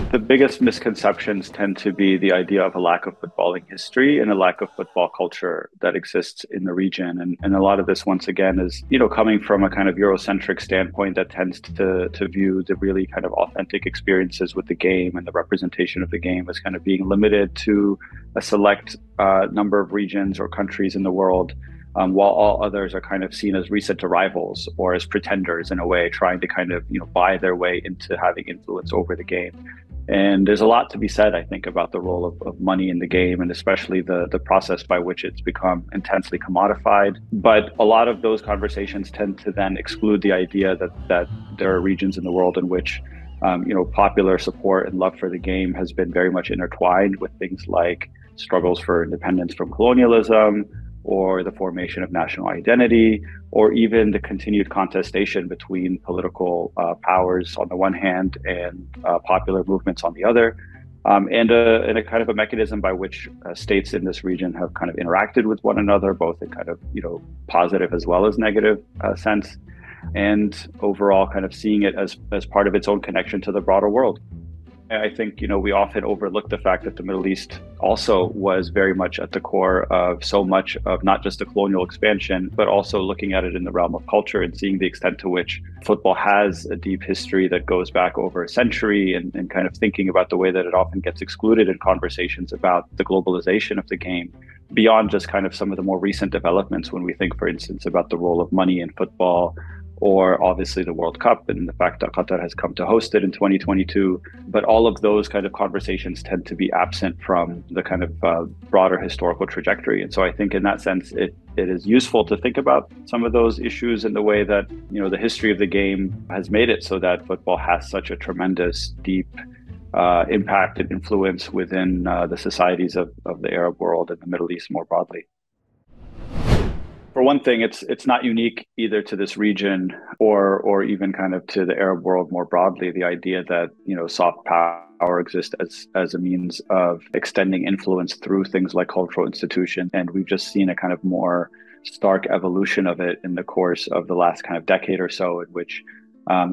The biggest misconceptions tend to be the idea of a lack of footballing history and a lack of football culture that exists in the region. And a lot of this, once again, is, coming from a kind of Eurocentric standpoint that tends to view the really kind of authentic experiences with the game and the representation of the game as kind of being limited to a select number of regions or countries in the world, while all others are kind of seen as recent rivals or as pretenders in a way, trying to kind of, buy their way into having influence over the game. And there's a lot to be said, I think, about the role of money in the game, and especially the process by which it's become intensely commodified. But a lot of those conversations tend to then exclude the idea that there are regions in the world in which popular support and love for the game has been very much intertwined with things like struggles for independence from colonialism, or the formation of national identity, or even the continued contestation between political powers on the one hand and popular movements on the other, and a kind of a mechanism by which states in this region have kind of interacted with one another, both in kind of positive as well as negative sense, and overall kind of seeing it as part of its own connection to the broader world. I think, we often overlook the fact that the Middle East also was very much at the core of so much of not just the colonial expansion, but also looking at it in the realm of culture and seeing the extent to which football has a deep history that goes back over a century, and kind of thinking about the way that it often gets excluded in conversations about the globalization of the game, beyond just kind of some of the more recent developments when we think, for instance, about the role of money in football, or obviously the World Cup and the fact that Qatar has come to host it in 2022. But all of those kind of conversations tend to be absent from the kind of broader historical trajectory. And so I think in that sense, it is useful to think about some of those issues in the way that, the history of the game has made it so that football has such a tremendous, deep impact and influence within the societies of the Arab world and the Middle East more broadly. For one thing, it's not unique either to this region or even kind of to the Arab world more broadly. The idea that soft power exists as a means of extending influence through things like cultural institutions, and we've just seen a kind of more stark evolution of it in the course of the last kind of decade or so, in which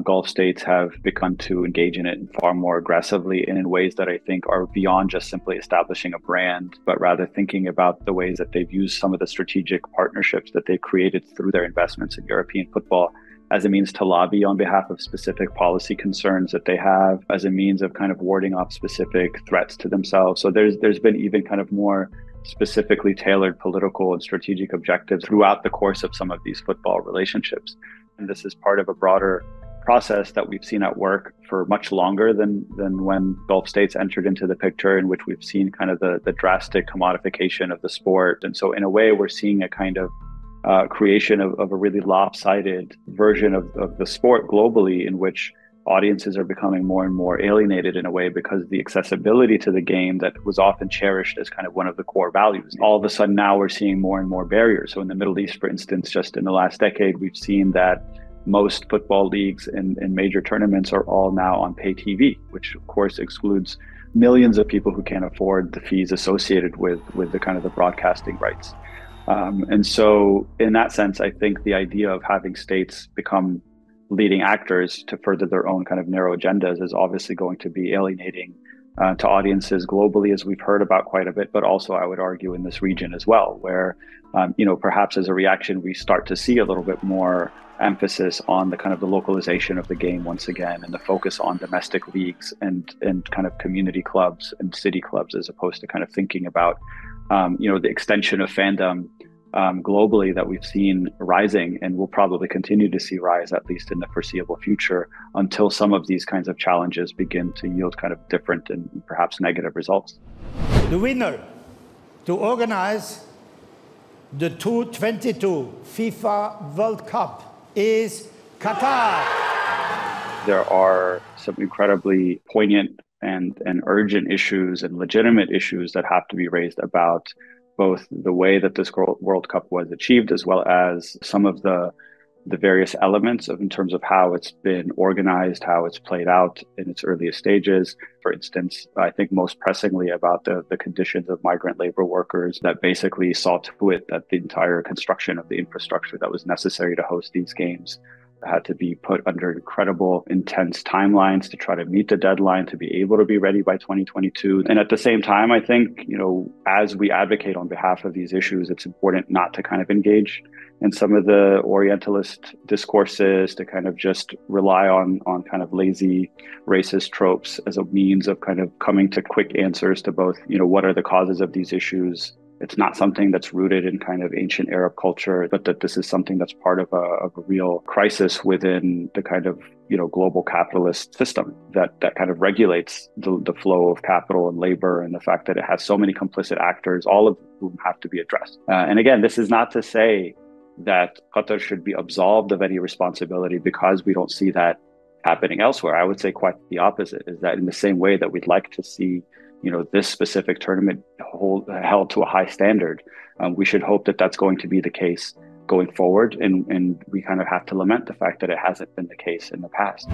Gulf states have begun to engage in it far more aggressively and in ways that I think are beyond just simply establishing a brand, but rather thinking about the ways that they've used some of the strategic partnerships that they've created through their investments in European football as a means to lobby on behalf of specific policy concerns that they have, as a means of kind of warding off specific threats to themselves. So there's been even kind of more specifically tailored political and strategic objectives throughout the course of some of these football relationships. And this is part of a broader process that we've seen at work for much longer than when Gulf states entered into the picture, in which we've seen kind of the drastic commodification of the sport. And so in a way, we're seeing a kind of creation of a really lopsided version of the sport globally, in which audiences are becoming more and more alienated in a way because the accessibility to the game that was often cherished as kind of one of the core values. All of a sudden now we're seeing more and more barriers. So in the Middle East, for instance, just in the last decade, we've seen that most football leagues and major tournaments are all now on pay TV, which of course excludes millions of people who can't afford the fees associated with the kind of the broadcasting rights. And so in that sense, I think the idea of having states become leading actors to further their own kind of narrow agendas is obviously going to be alienating to audiences globally, as we've heard about quite a bit, but also I would argue in this region as well, where, perhaps as a reaction, we start to see a little bit more emphasis on the kind of the localization of the game once again, and the focus on domestic leagues and kind of community clubs and city clubs, as opposed to kind of thinking about, the extension of fandom globally that we've seen rising and will probably continue to see rise, at least in the foreseeable future, until some of these kinds of challenges begin to yield kind of different and perhaps negative results. The winner to organize the 2022 FIFA World Cup is Qatar. There are some incredibly poignant and urgent issues and legitimate issues that have to be raised about both the way that this World Cup was achieved, as well as some of the various elements in terms of how it's been organized, how it's played out in its earliest stages. For instance, I think most pressingly about the conditions of migrant labor workers that basically saw to it that the entire construction of the infrastructure that was necessary to host these games had to be put under incredible, intense timelines to try to meet the deadline to be able to be ready by 2022. And at the same time, I think, as we advocate on behalf of these issues, it's important not to kind of engage in some of the Orientalist discourses, to kind of just rely on kind of lazy racist tropes as a means of kind of coming to quick answers to both, what are the causes of these issues. It's not something that's rooted in kind of ancient Arab culture, but that this is something that's part of a real crisis within the kind of, global capitalist system that kind of regulates the flow of capital and labor, and the fact that it has so many complicit actors, all of whom have to be addressed. And again, this is not to say that Qatar should be absolved of any responsibility because we don't see that happening elsewhere. I would say quite the opposite, is that in the same way that we'd like to see this specific tournament held to a high standard, we should hope that that's going to be the case going forward. And we kind of have to lament the fact that it hasn't been the case in the past.